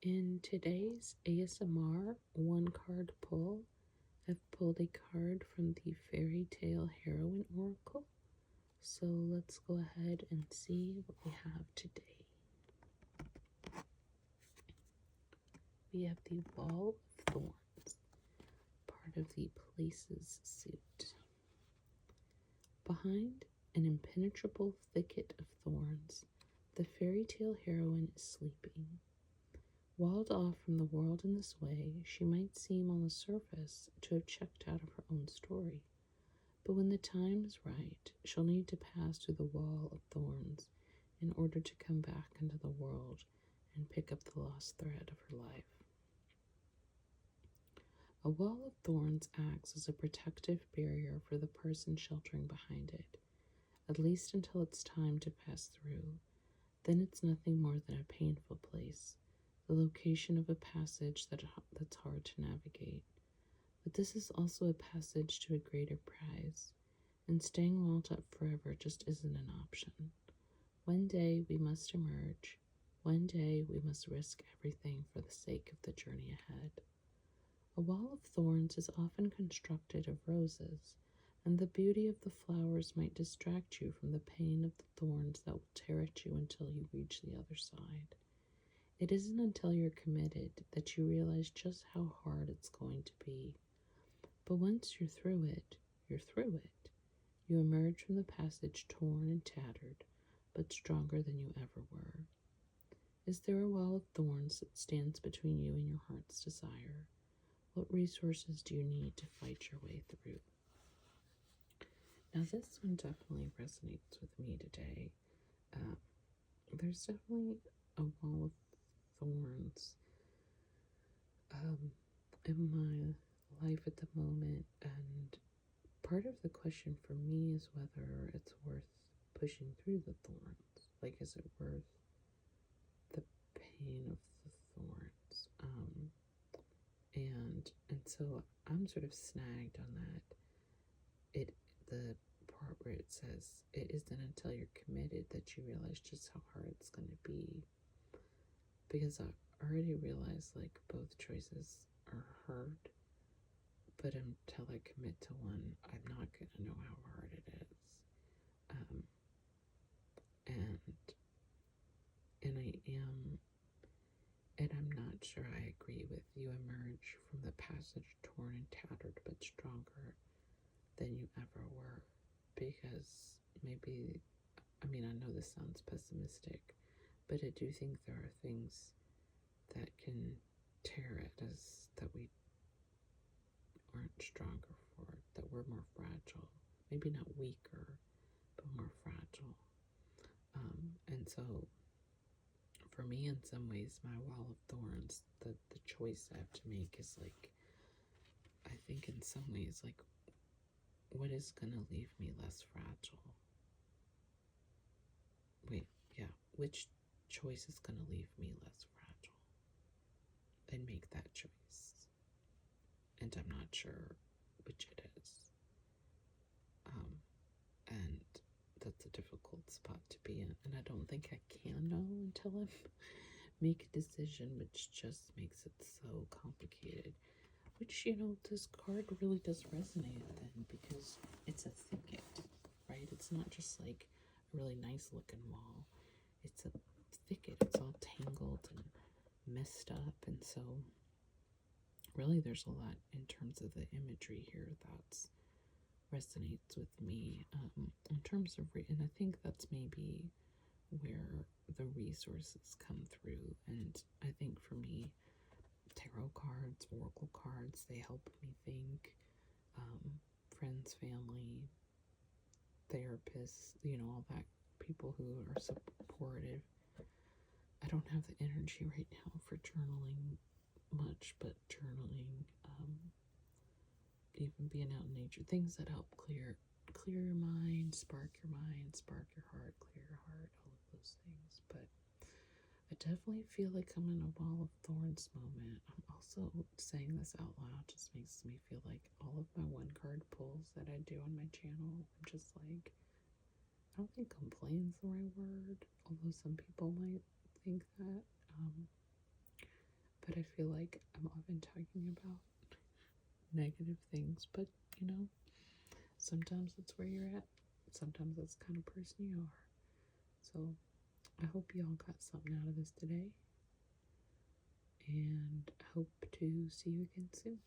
In today's ASMR one card pull, I've pulled a card from the Fairy Tale Heroine Oracle. So let's go ahead and see what we have today. We have the Wall of Thorns, part of the Places suit. Behind an impenetrable thicket of thorns, the fairy tale heroine is sleeping. Walled off from the world in this way, she might seem on the surface to have checked out of her own story. But when the time is right, she'll need to pass through the wall of thorns in order to come back into the world and pick up the lost thread of her life. A wall of thorns acts as a protective barrier for the person sheltering behind it, at least until it's time to pass through. Then it's nothing more than a painful place, the location of a passage that's hard to navigate. But this is also a passage to a greater prize, and staying walled up forever just isn't an option. One day we must emerge. One day we must risk everything for the sake of the journey ahead. A wall of thorns is often constructed of roses, and the beauty of the flowers might distract you from the pain of the thorns that will tear at you until you reach the other side. It isn't until you're committed that you realize just how hard it's going to be. But once you're through it, you're through it. You emerge from the passage torn and tattered, but stronger than you ever were. Is there a wall of thorns that stands between you and your heart's desire? What resources do you need to fight your way through? Now, this one definitely resonates with me today. There's definitely a wall of thorns in my life at the moment, and part of the question for me is whether it's worth pushing through the thorns. Like, is it worth the pain of the thorns? And so I'm sort of snagged on that. The part where it says it isn't until you're committed that you realize just how hard it's going to be. Because I already realized like both choices are hard, but until I commit to one, I'm not going to know how hard it is. And I'm not sure I agree with you emerge from the passage torn and tattered, but stronger than you ever were. Because maybe, I mean, I know this sounds pessimistic, but I do think there are things that can tear at us that we aren't stronger for, that we're more fragile. Maybe not weaker, but more fragile. And so, for me, in some ways, my wall of thorns, the choice I have to make is like, I think in some ways, like, what is going to leave me less fragile? Which choice is going to leave me less fragile? And make that choice. And I'm not sure which it is. And that's a difficult spot to be in. And I don't think I can know until I make a decision, which just makes it so complicated. Which, this card really does resonate then, because it's a thicket, right? It's not just like a really nice looking wall. It's a thicket. It's all tangled and messed up. And so really there's a lot in terms of the imagery here that resonates with me in terms of, and I think that's maybe where the resources come through. And I think for me, tarot cards, oracle cards, they help me think. Friends, family, therapists, all that, people who are supportive. I don't have the energy right now for journaling much, but journaling, even being out in nature, things that help clear your mind, spark your heart, clear your heart, all of those things. But I definitely feel like I'm in a wall of thorns moment. I'm also saying this out loud just makes me feel like all of my one card pulls that I do on my channel, I'm just like, I don't think complain's the right word, although some people might think that. feel like I'm often talking about negative things, but you know, sometimes that's where you're at. Sometimes that's the kind of person you are. So I hope you all got something out of this today. And I hope to see you again soon.